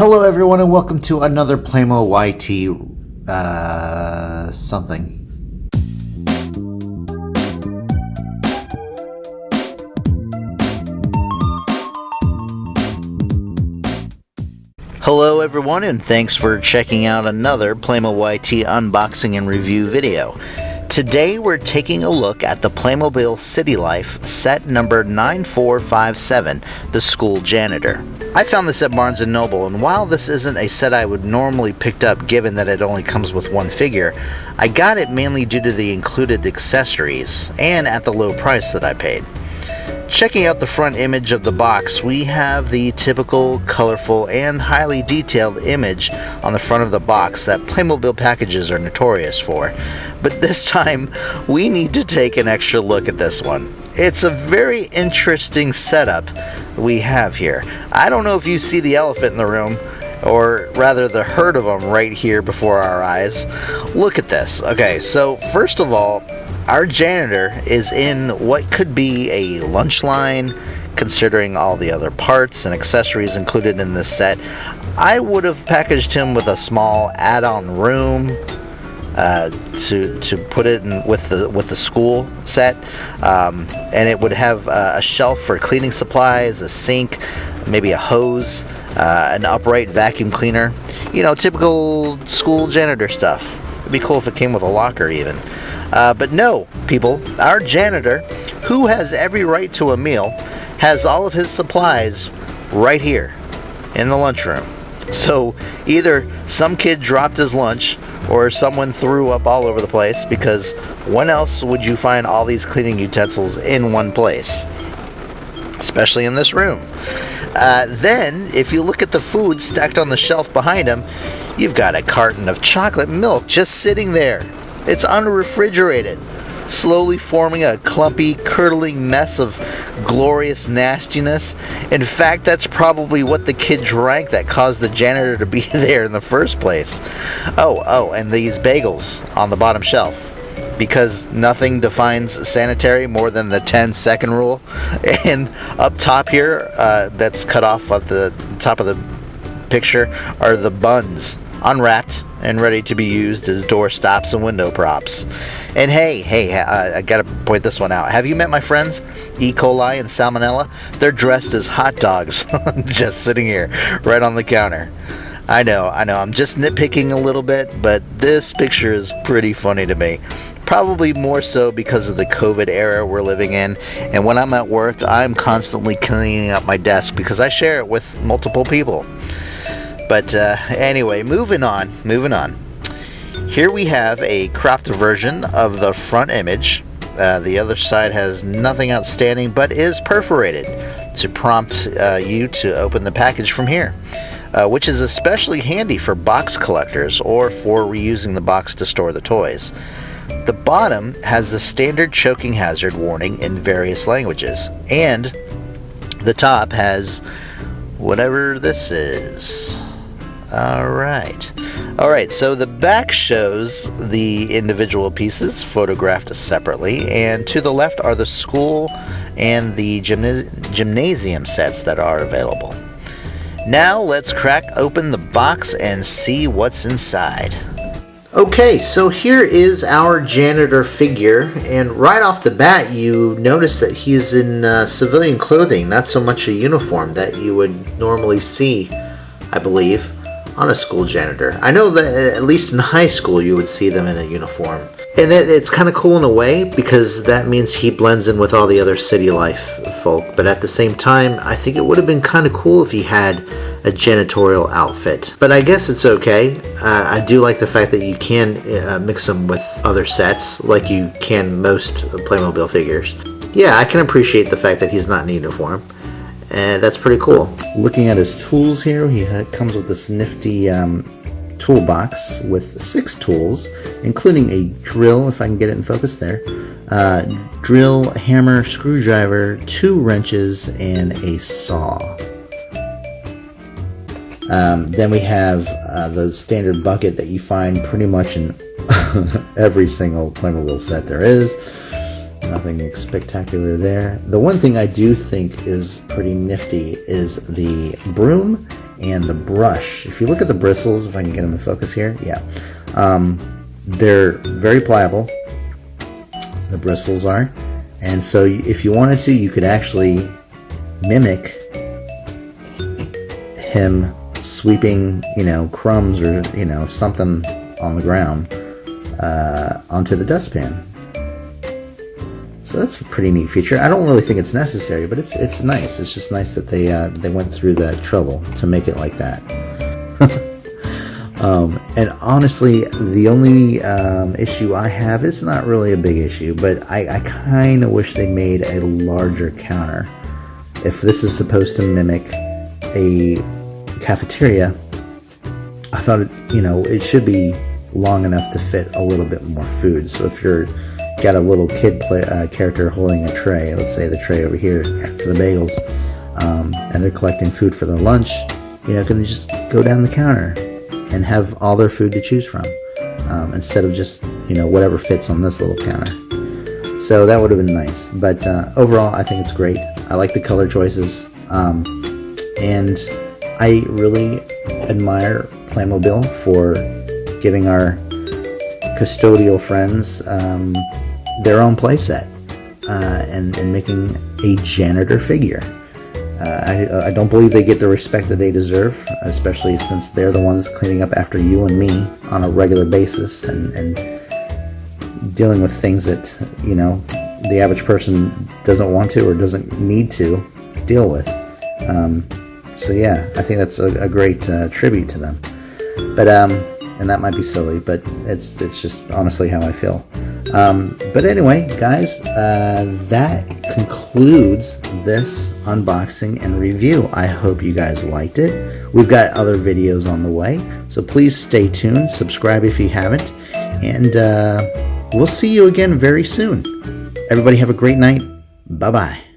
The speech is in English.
Hello everyone and welcome to another Playmo YT something. Hello everyone and thanks for checking out another Playmo YT unboxing and review video. Today we're taking a look at the Playmobil City Life set number 9457, the School Janitor. I found this at Barnes & Noble, and while this isn't a set I would normally pick up given that it only comes with one figure, I got it mainly due to the included accessories and at the low price that I paid. Checking out the front image of the box, we have the typical, colorful, and highly detailed image on the front of the box that Playmobil packages are notorious for. But this time, we need to take an extra look at this one. It's a very interesting setup we have here. I don't know if you see the elephant in the room, or rather the herd of them right here before our eyes. Look at this. Okay, so first of all, our janitor is in what could be a lunch line, considering all the other parts and accessories included in this set. I would have packaged him with a small add-on room to put it in with the school set, and it would have a shelf for cleaning supplies, a sink, maybe a hose, an upright vacuum cleaner. You know, typical school janitor stuff. It'd be cool if it came with a locker even. But no, people, our janitor, who has every right to a meal, has all of his supplies right here in the lunchroom. So either some kid dropped his lunch or someone threw up all over the place, because when else would you find all these cleaning utensils in one place? Especially in this room. Then, if you look at the food stacked on the shelf behind him, you've got a carton of chocolate milk just sitting there. It's unrefrigerated, slowly forming a clumpy, curdling mess of glorious nastiness. In fact, that's probably what the kid drank that caused the janitor to be there in the first place. Oh, and these bagels on the bottom shelf, because nothing defines sanitary more than the 10-second rule. And up top here, that's cut off at the top of the picture, are the buns, unwrapped and ready to be used as door stops and window props. And hey, I gotta point this one out. Have you met my friends, E. coli and Salmonella? They're dressed as hot dogs, just sitting here, right on the counter. I know, I'm just nitpicking a little bit, but this picture is pretty funny to me. Probably more so because of the COVID era we're living in, and when I'm at work, I'm constantly cleaning up my desk because I share it with multiple people. But anyway, moving on. Here we have a cropped version of the front image. The other side has nothing outstanding, but is perforated to prompt you to open the package from here, which is especially handy for box collectors or for reusing the box to store the toys. The bottom has the standard choking hazard warning in various languages, and the top has whatever this is. Alright, so the back shows the individual pieces photographed separately, and to the left are the school and the gymnasium sets that are available. Now let's crack open the box and see what's inside. Okay, so here is our janitor figure, and right off the bat you notice that he's in civilian clothing, not so much a uniform that you would normally see, I believe, on a school janitor. I know that at least in high school you would see them in a uniform. And it's kind of cool in a way, because that means he blends in with all the other city life folk. But at the same time, I think it would have been kind of cool if he had a janitorial outfit. But I guess it's okay. I do like the fact that you can mix them with other sets, like you can most Playmobil figures. Yeah, I can appreciate the fact that he's not in a uniform. And that's pretty cool. Looking at his tools here, he comes with this nifty toolbox with 6 tools, including a drill, if I can get it in focus there, drill, hammer, screwdriver, 2 wrenches, and a saw. Then we have the standard bucket that you find pretty much in every single Playmobil set there is. Nothing spectacular there. The one thing I do think is pretty nifty is the broom And the brush, if you look at the bristles, if I can get them in focus here, yeah, they're very pliable. The bristles are, and so if you wanted to, you could actually mimic him sweeping, crumbs or something on the ground onto the dustpan. So that's a pretty neat feature. I don't really think it's necessary, but it's nice. It's just nice that they went through that trouble to make it like that. And honestly, the only issue I have, it's not really a big issue, but I kind of wish they made a larger counter. If this is supposed to mimic a cafeteria, I thought it should be long enough to fit a little bit more food. So if you're got a little kid character holding a tray, let's say the tray over here for the bagels, and they're collecting food for their lunch, can they just go down the counter and have all their food to choose from, instead of just whatever fits on this little counter. So that would have been nice. But overall, I think it's great. I like the color choices, and I really admire Playmobil for giving our custodial friends their own playset, and making a janitor figure. I don't believe they get the respect that they deserve, especially since they're the ones cleaning up after you and me on a regular basis, and dealing with things that the average person doesn't want to or doesn't need to deal with. So yeah, I think that's a great tribute to them. But and that might be silly, but it's just honestly how I feel. But anyway, guys, that concludes this unboxing and review. I hope you guys liked it. We've got other videos on the way, so please stay tuned. Subscribe if you haven't, and we'll see you again very soon. Everybody have a great night. Bye-bye.